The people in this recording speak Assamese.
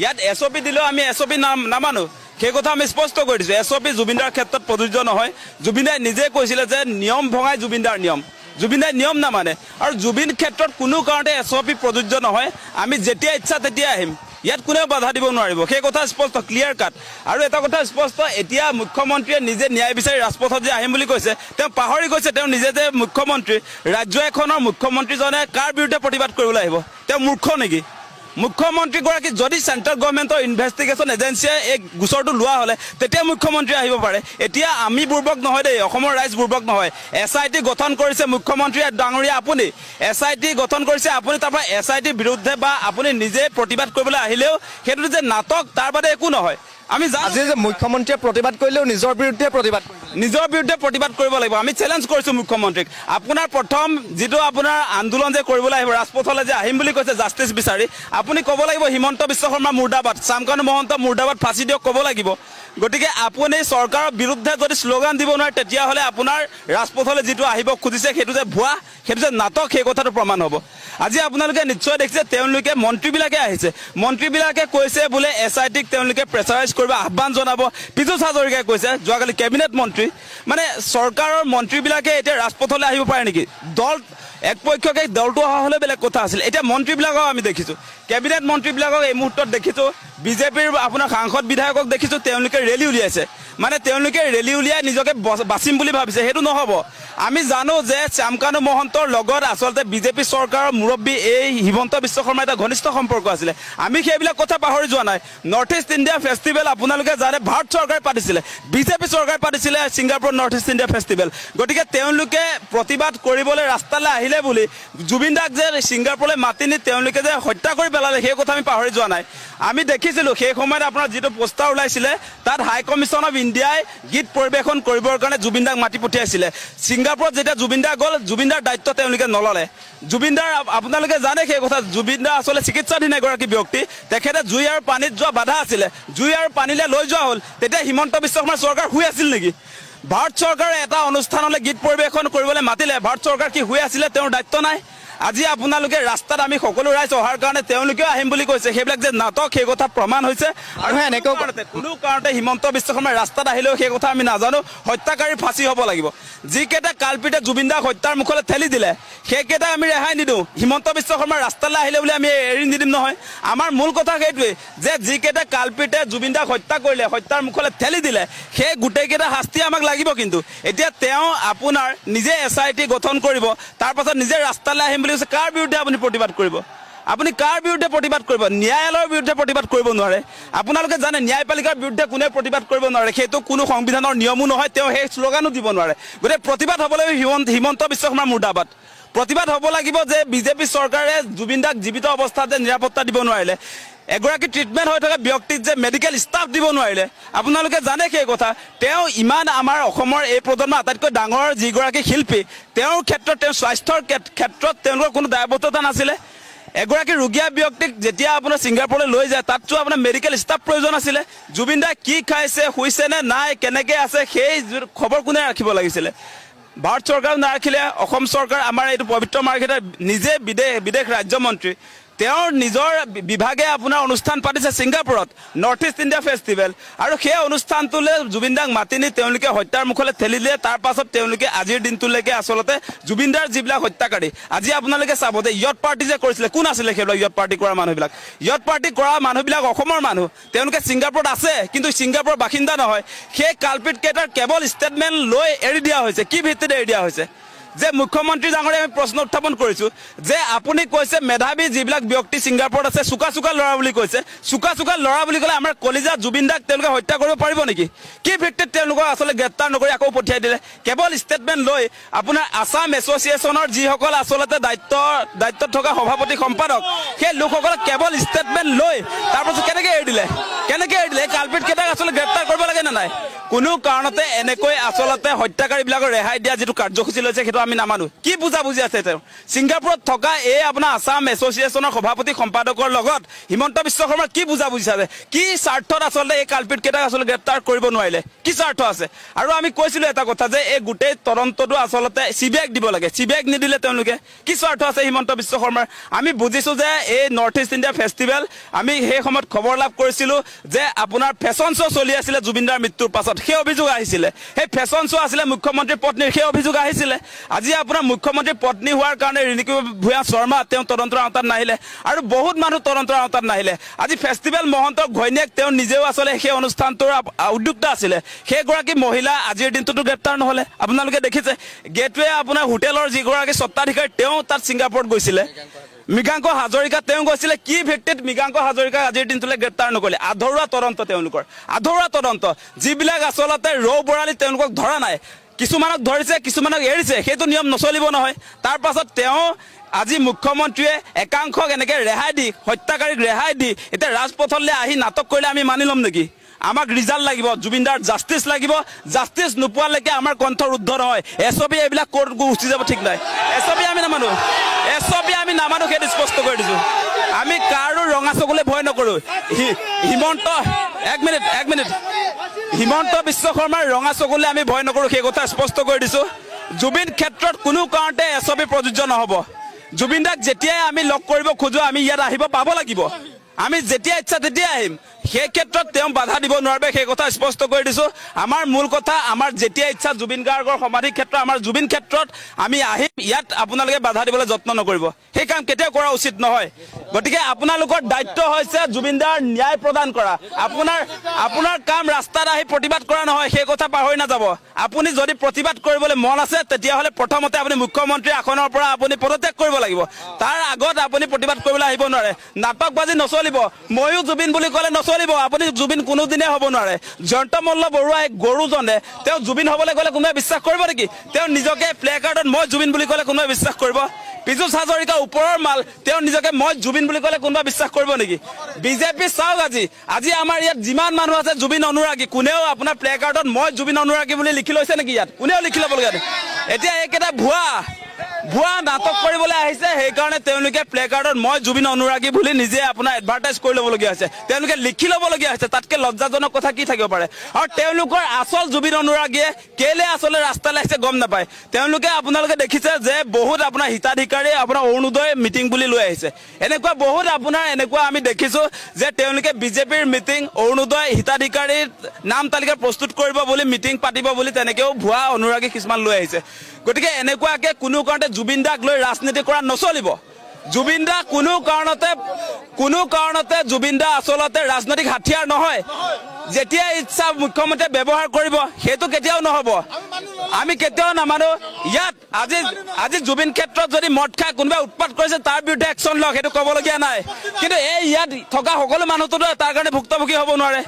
ইয়াত এছঅপি দিলেও আমি এছঅপি নামানো সেই কথা আমি স্পষ্ট কৰি দিছোঁ এছঅপি জুবিনদাৰ ক্ষেত্ৰত প্ৰযোজ্য নহয় জুবিনদাই নিজে কৈছিলে যে নিয়ম ভঙাই জুবিনদাৰ নিয়ম জুবিনদাই নিয়ম নামানে আৰু জুবিন ক্ষেত্ৰত কোনো কাৰণতে এছঅপি প্ৰযোজ্য নহয় আমি যেতিয়া ইচ্ছা তেতিয়া আহিম ইয়াত কোনেও বাধা দিব নোৱাৰিব সেই কথা স্পষ্ট ক্লিয়াৰ কাট আৰু এটা কথা স্পষ্ট এতিয়া মুখ্যমন্ত্ৰীয়ে নিজে ন্যায় বিচাৰি ৰাজপথত যে আহিম বুলি কৈছে তেওঁ পাহৰি গৈছে তেওঁ নিজে যে মুখ্যমন্ত্ৰী ৰাজ্য এখনৰ মুখ্যমন্ত্ৰীজনে কাৰ বিৰুদ্ধে প্ৰতিবাদ কৰিবলৈ আহিব তেওঁ মূৰ্খ নেকি মুখ্যমন্ত্ৰীগৰাকী যদি চেণ্ট্ৰেল গভৰ্ণমেণ্টৰ ইনভেষ্টিগেশ্যন এজেঞ্চিয়ে এই গোচৰটো লোৱা হ'লে তেতিয়া মুখ্যমন্ত্ৰী আহিব পাৰে এতিয়া আমি বুৰ্বক নহয় দেই অসমৰ ৰাইজ বুৰ্বক নহয় SIT গঠন কৰিছে মুখ্যমন্ত্ৰীয়ে ডাঙৰীয়া আপুনি SIT গঠন কৰিছে আপুনি তাৰপৰা SIT বিৰুদ্ধে বা আপুনি নিজে প্ৰতিবাদ কৰিবলৈ আহিলেও সেইটো যে নাটক তাৰ বাদে একো নহয় আমি আজি যে মুখ্যমন্ত্ৰীয়ে প্ৰতিবাদ কৰিলেও নিজৰ বিৰুদ্ধে প্ৰতিবাদ কৰিব লাগিব আমি চেলেঞ্জ কৰিছোঁ মুখ্যমন্ত্ৰীক আপোনাৰ প্ৰথম যিটো আপোনাৰ আন্দোলন যে কৰিবলৈ আহিব ৰাজপথলৈ যে আহিম বুলি কৈছে জাষ্টিচ বিচাৰি আপুনি ক'ব লাগিব হিমন্ত বিশ্ব শৰ্মা মুৰ্দাবাদ শ্যামকানু মহন্ত মুৰ্দাবাদ ফাঁচি দিয়ক ক'ব লাগিব গতিকে আপুনি চৰকাৰৰ বিৰুদ্ধে যদি শ্লোগান দিব নোৱাৰে তেতিয়াহ'লে আপোনাৰ ৰাজপথলৈ যিটো আহিব খুজিছে সেইটো যে ভুৱা সেইটো যে নাটক সেই কথাটো প্ৰমাণ হ'ব আজি আপোনালোকে নিশ্চয় দেখিছে তেওঁলোকে মন্ত্ৰীবিলাকে আহিছে মন্ত্ৰীবিলাকে কৈছে বোলে SITক তেওঁলোকে প্ৰেছাৰাইজ কৰিব আহ্বান জনাব পীযুষ হাজৰিকাই কৈছে যোৱাকালি কেবিনেট মন্ত্ৰী মানে চৰকাৰৰ মন্ত্ৰীবিলাকে এতিয়া ৰাজপথলৈ আহিব পাৰে নেকি দল একপক্ষকে দলটো অহা হ'লে বেলেগ কথা আছিল এতিয়া মন্ত্ৰীবিলাকক আমি দেখিছোঁ কেবিনেট মন্ত্ৰীবিলাকক এই মুহূৰ্তত দেখিছোঁ বিজেপিৰ আপোনাৰ সাংসদ বিধায়কক দেখিছোঁ তেওঁলোকে ৰেলী উলিয়াইছে মানে তেওঁলোকে ৰেলী উলিয়াই নিজকে বাচিম বুলি ভাবিছে সেইটো নহ'ব আমি জানো যে শ্যামকানু মহন্তৰ লগত আচলতে বিজেপি চৰকাৰৰ মুৰব্বী এই হিমন্ত বিশ্ব শৰ্মাৰ এটা ঘনিষ্ঠ সম্পৰ্ক আছিলে আমি সেইবিলাক কথা পাহৰি যোৱা নাই নৰ্থ ইষ্ট ইণ্ডিয়া ফেষ্টিভেল আপোনালোকে জানে ভাৰত চৰকাৰে পাতিছিলে বিজেপি চৰকাৰে পাতিছিলে Singapore north east India festival গতিকে তেওঁলোকে প্ৰতিবাদ কৰিবলৈ ৰাস্তালৈ আহিলে বুলি জুবিনদাক যে ছিংগাপুৰলৈ মাতি নি তেওঁলোকে যে হত্যা কৰি পেলালে সেই কথা আমি পাহৰি যোৱা নাই আমি দেখিছিলোঁ সেই সময়ত আপোনাৰ যিটো পোষ্টাৰ ওলাইছিলে তাত হাই কমিশ্যন অফ ইণ্ডিয়াই গীত পৰিৱেশন কৰিবৰ কাৰণে জুবিনদাক মাতি পঠিয়াইছিলে ছিংগাপুৰত যেতিয়া জুবিনদা গ'ল জুবিনদাৰ দায়িত্ব তেওঁলোকে নল'লে জুবিনদাৰ আপোনালোকে জানে সেই কথা জুবিনদা আচলতে চিকিৎসাধীন এগৰাকী ব্যক্তি তেখেতে জুই আৰু পানীত যোৱা বাধা আছিলে জুই আৰু পানীলৈ লৈ যোৱা হ'ল তেতিয়া হিমন্ত বিশ্ব শৰ্মাৰ চৰকাৰ শুই আছিল নেকি ভাৰত চৰকাৰে এটা অনুষ্ঠানলৈ গীত পৰিৱেশন কৰিবলৈ মাতিলে ভাৰত চৰকাৰ কি শুই আছিলে তেওঁৰ দায়িত্ব নাই আজি আপোনালোকে ৰাস্তাত আমি সকলো ৰাইজ অহাৰ কাৰণে তেওঁলোকেও আহিম বুলি কৈছে সেইবিলাক যে নাটক সেই কথা প্ৰমাণ হৈছে আৰু এনেকৈ কোনো কাৰণতে হিমন্ত বিশ্ব শৰ্মাই ৰাস্তাত আহিলেও সেই কথা আমি নাজানো হত্যাকাৰীৰ ফাঁচি হ'ব লাগিব যিকেইটা কালপিতে জুবিনদাক হত্যাৰ মুখলৈ ঠেলি দিলে সেইকেইটা আমি ৰেহাই নিদিওঁ হিমন্ত বিশ্ব শৰ্মাৰ ৰাস্তালৈ আহিলে বুলি আমি এৰি নিদিম নহয় আমাৰ মূল কথা সেইটোৱে যে যিকেইটা কালপিতে জুবিনদাক হত্যা কৰিলে হত্যাৰ মুখলৈ ঠেলি দিলে সেই গোটেইকেইটা শাস্তি আমাক লাগিব কিন্তু এতিয়া তেওঁ আপোনাৰ নিজে SIT গঠন কৰিব তাৰপাছত নিজে ৰাস্তালৈ আহিম বুলি কৈছে কাৰ বিৰুদ্ধে আপুনি প্ৰতিবাদ কৰিব আপুনি কাৰ বিৰুদ্ধে প্ৰতিবাদ কৰিব ন্যায়ালয়ৰ বিৰুদ্ধে প্ৰতিবাদ কৰিব নোৱাৰে আপোনালোকে জানে ন্যায়পালিকাৰ বিৰুদ্ধে কোনে প্ৰতিবাদ কৰিব নোৱাৰে সেইটো কোনো সংবিধানৰ নিয়মো নহয় তেওঁ সেই শ্লোগানো দিব নোৱাৰে গতিকে প্ৰতিবাদ হ'ব লাগিব হিমন্ত বিশ্ব শৰ্মা মুৰ্দাবাদ প্ৰতিবাদ হ'ব লাগিব যে বিজেপি চৰকাৰে জুবিনদাক জীৱিত অৱস্থাত যে নিৰাপত্তা দিব নোৱাৰিলে এগৰাকী ট্ৰিটমেণ্ট হৈ থকা ব্যক্তিক যে মেডিকেল ষ্টাফ দিব নোৱাৰিলে আপোনালোকে জানে সেই কথা তেওঁ ইমান আমাৰ অসমৰ এই প্ৰজন্মৰ আটাইতকৈ ডাঙৰ যিগৰাকী শিল্পী তেওঁৰ ক্ষেত্ৰত তেওঁ স্বাস্থ্যৰ ক্ষেত্ৰত তেওঁলোকৰ কোনো দায়বদ্ধতা নাছিলে এগৰাকী ৰোগীয়া ব্যক্তিক যেতিয়া আপোনাৰ ছিংগাপুৰলৈ লৈ যায় তাততো আপোনাৰ মেডিকেল ষ্টাফ প্ৰয়োজন আছিলে জুবিনদাই কি খাইছে শুইছে নে নাই কেনেকৈ আছে সেই খবৰ কোনে ৰাখিব লাগিছিলে ভাৰত চৰকাৰ নাৰাখিলে অসম চৰকাৰ আমাৰ এইটো পবিত্ৰ মাৰ্ঘেৰিটাৰ নিজে বিদেশ ৰাজ্যমন্ত্ৰী তেওঁৰ নিজৰ বিভাগে আপোনাৰ অনুষ্ঠান পাতিছে ছিংগাপুৰত নৰ্থ ইষ্ট ইণ্ডিয়া ফেষ্টিভেল আৰু সেই অনুষ্ঠানটোলৈ জুবিনদাক মাতি নি তেওঁলোকে হত্যাৰ মুখলৈ ঠেলি দিলে তাৰ পাছত তেওঁলোকে আজিৰ দিনটোলৈকে আচলতে জুবিনদাৰ যিবিলাক হত্যাকাৰী আজি আপোনালোকে চাব যে য়ট পাৰ্টি যে কৰিছিলে কোন আছিলে সেইবিলাক য়ট পাৰ্টি কৰা মানুহবিলাক য়ট পাৰ্টি কৰা মানুহবিলাক অসমৰ মানুহ তেওঁলোকে ছিংগাপুৰত আছে কিন্তু ছিংগাপুৰৰ বাসিন্দা নহয় সেই কালপিটকেইটাৰ কেৱল ষ্টেটমেণ্ট লৈ এৰি দিয়া হৈছে কি ভিত্তিত এৰি দিয়া হৈছে যে মুখ্যমন্ত্ৰী ডাঙৰীয়া আমি প্ৰশ্ন উত্থাপন কৰিছোঁ যে আপুনি কৈছে মেধাৱী যিবিলাক ব্যক্তি ছিংগাপুৰত আছে চোকা ল'ৰা বুলি কৈছে চোকা ল'ৰা বুলি ক'লে আমাৰ কলিজা জুবিনদাক তেওঁলোকে হত্যা কৰিব পাৰিব নেকি কি ভিত্তিত তেওঁলোকক আচলতে গ্ৰেপ্তাৰ নকৰি আকৌ পঠিয়াই দিলে কেৱল ষ্টেটমেণ্ট লৈ আপোনাৰ আছাম এছ'চিয়েশ্যনৰ যিসকল আচলতে দায়িত্বত থকা সভাপতি সম্পাদক সেই লোকসকলক কেৱল ষ্টেটমেণ্ট লৈ তাৰপাছত কেনেকৈ এৰি দিলে কালপিটকেইটাক আচলতে গ্ৰেপ্তাৰ কৰিব লাগে নে নাই কোনো কাৰণতে এনেকৈ আচলতে হত্যাকাৰীবিলাকৰ ৰেহাই দিয়া যিটো কাৰ্যসূচী লৈছে সেইটো আমি নামানো কি বুজা বুজি আছে তেওঁ ছিংগাপুৰত থকা এই আপোনাৰ আছাম এছ'চিয়েশ্যনৰ সভাপতি সম্পাদকৰ লগত হিমন্ত বিশ্ব শৰ্মাৰ কি বুজা বুজি আছে কি স্বাৰ্থত আচলতে এই কালপিট কেইটাক আচলতে গ্ৰেপ্তাৰ কৰিব নোৱাৰিলে কি স্বাৰ্থ আছে আৰু আমি কৈছিলো এটা কথা যে এই গোটেই তদন্তটো আচলতে চিবিআইক দিব লাগে চিবিআইক নিদিলে তেওঁলোকে কি স্বাৰ্থ আছে হিমন্ত বিশ্ব শৰ্মাৰ আমি বুজিছো যে এই নৰ্থ ইষ্ট ইণ্ডিয়া ফেষ্টিভেল আমি সেই সময়ত খবৰ লাভ কৰিছিলো যে আপোনাৰ ফেশ্বন শ্ব' চলি আছিলে জুবিনদাৰ মৃত্যুৰ পাছত সেই অভিযোগ আহিছিলে সেই ফেশ্বন শ্ব' আছিলে মুখ্যমন্ত্ৰীৰ পত্নীৰ সেই অভিযোগ আহিছিলে আজি আপোনাৰ মুখ্যমন্ত্ৰীৰ পত্নী হোৱাৰ কাৰণে ৰিণিকী ভূঞা শৰ্মা তেওঁ তদন্তৰ আওতাত নাহিলে আৰু বহুত মানুহ তদন্তৰ আওতাত নাহিলে আজি ফেষ্টিভেল মহন্তৰ ঘৈণীয়েক তেওঁ নিজেও আচলতে সেই অনুষ্ঠানটোৰ উদ্যোক্তা আছিলে সেইগৰাকী মহিলা আজিৰ দিনটোতো গ্ৰেপ্তাৰ নহ'লে আপোনালোকে দেখিছে গেটৱে আপোনাৰ হোটেলৰ যিগৰাকী স্বত্বাধিকাৰী তেওঁ তাত ছিংগাপুৰত গৈছিলে মৃগাংক হাজৰিকা তেওঁ গৈছিলে কি ভিত্তিত মৃগাংক হাজৰিকাক আজিৰ দিনটোলৈ গ্ৰেপ্তাৰ নকৰিলে আধৰুৱা তদন্ত তেওঁলোকৰ আধৰুৱা তদন্ত যিবিলাক আচলতে ৰৌ বৰালি তেওঁলোকক ধৰা নাই কিছুমানক ধৰিছে কিছুমানক এৰিছে সেইটো নিয়ম নচলিব নহয় তাৰ পাছত তেওঁ আজি মুখ্যমন্ত্ৰীয়ে একাংশক এনেকে ৰেহাই দি হত্যাকাৰীক ৰেহাই দি এতিয়া ৰাজপথলৈ আহি নাটক কৰিলে আমি মানি ল'ম নেকি আমাক ৰিজাল্ট লাগিব জুবিনদাৰ জাষ্টিছ লাগিব জাষ্টিছ নোপোৱালৈকে আমাৰ কণ্ঠ ৰুদ্ধ নহয় এছবি এইবিলাক ক'ত গুচি যাব ঠিক নাই এছবি আমি নামানো সেইটো স্পষ্ট কৰি দিছো আমি কাৰো ৰঙা চকুলে ভয় নকৰোঁ হিমন্ত এক মিনিট হিমন্ত বিশ্ব শৰ্মাৰ ৰঙা চকুলে আমি ভয় নকৰোঁ সেই কথা স্পষ্ট কৰি দিছো জুবিন ক্ষেত্ৰত কোনো কাৰণতে এছবি প্ৰযোজ্য নহ'ব জুবিনদাক যেতিয়াই আমি লগ কৰিব খোজো আমি ইয়াত আহিব পাব লাগিব আমি যেতিয়া ইচ্ছা তেতিয়া আহিম সেই ক্ষেত্ৰত তেওঁ বাধা দিব নোৱাৰে সেই কথা স্পষ্ট কৰি দিছো আমাৰ মূল কথা আমাৰ যেতিয়া ইচ্ছা জুবিন গাৰ্গৰ সমাধি ক্ষেত্ৰ আমাৰ জুবিন ক্ষেত্ৰত আমি আহিম ইয়াত আপোনালোকে বাধা দিবলৈ যত্ন নকৰিব সেই কাম কেতিয়াও কৰা উচিত নহয় গতিকে আপোনালোকৰ দায়িত্ব হৈছে জুবিনদাৰ ন্যায় প্ৰদান কৰা আপোনাৰ কাম ৰাস্তাত আহি প্ৰতিবাদ কৰা নহয় সেই কথা পাহৰি নাযাব আপুনি যদি প্ৰতিবাদ কৰিবলৈ মন আছে তেতিয়াহ'লে প্ৰথমতে আপুনি মুখ্যমন্ত্ৰীৰ আসনৰ পৰা আপুনি পদত্যাগ কৰিব লাগিব তাৰ আগত আপুনি প্ৰতিবাদ কৰিবলৈ আহিব নোৱাৰে নাটকবাজি নচলিব ময়ো জুবিন বুলি ক'লে নচলিব আপুনি জুবিন কোনোদিনে হ'ব নোৱাৰে জয়ন্ত মল্ল বৰুৱাই গৰুজনে তেওঁ জুবিন হ'বলৈ গ'লে কোনোবাই বিশ্বাস কৰিব নেকি তেওঁ নিজকে প্লে কাৰ্ডত মই জুবিন বুলি ক'লে কোনোবাই বিশ্বাস কৰিব পীযুষ হাজৰিকা ওপৰৰ মাল তেওঁ নিজকে মই জুবিন বুলি ক'লে কোনোবাই বিশ্বাস কৰিব নেকি বিজেপি চাওক আজি আমাৰ ইয়াত যিমান মানুহ আছে জুবিন অনুৰাগী কোনেও আপোনাৰ প্লে কাৰ্ডত মই জুবিন অনুৰাগী বুলি লিখি লৈছে নেকি ইয়াত কোনেও লিখি ল'বলগীয়া এতিয়া এইকেইটা ভুৱা নাটক কৰিবলৈ আহিছে সেইকাৰণে তেওঁলোকে প্লে কাৰ্ডত মই জুবিন অনুৰাগী বুলি নিজে আপোনাৰ এডভাৰটাইজ কৰি ল'বলগীয়া হৈছে তেওঁলোকে লিখি ল'বলগীয়া হৈছে তাতকে লজ্জাজনক কথা কি থাকিব পাৰে আৰু তেওঁলোকৰ আচল জুবিন অনুৰাগীয়ে কেলে আচলতে ৰাস্তালৈ আহিছে গম নাপায় তেওঁলোকে আপোনালোকে দেখিছে যে বহুত আপোনাৰ হিতাধিকাৰী আপোনাৰ অৰুণোদয় মিটিং বুলি লৈ আহিছে এনেকুৱা বহুত আপোনাৰ এনেকুৱা আমি দেখিছো যে তেওঁলোকে বিজেপিৰ মিটিং অৰুণোদয় হিতাধিকাৰীৰ নাম তালিকা প্ৰস্তুত কৰিব বুলি মিটিং পাতিব বুলি তেনেকেও ভুৱা অনুৰাগী কিছুমান লৈ আহিছে গতিকে এনেকুৱাকে কোনো কাৰণতে জুবিন দাক লৈ ৰাজনীতি কৰা নচলিব জুবিন দা কোনো কাৰণতে জুবিন দা আচলতে ৰাজনৈতিক হাতিয়াৰ নহয় যেতিয়া ইচ্ছা মুখ্যমন্ত্ৰীয়ে ব্যৱহাৰ কৰিব সেইটো কেতিয়াও নহ'ব আমি কেতিয়াও নামানো ইয়াত আজি জুবিন ক্ষেত্ৰত যদি মদ খাই কোনোবাই উৎপাত কৰিছে তাৰ বিৰুদ্ধে একশ্যন লওক সেইটো ক'বলগীয়া নাই কিন্তু এই ইয়াত থকা সকলো মানুহটোতো তাৰ কাৰণে ভুক্তভোগী হ'ব নোৱাৰে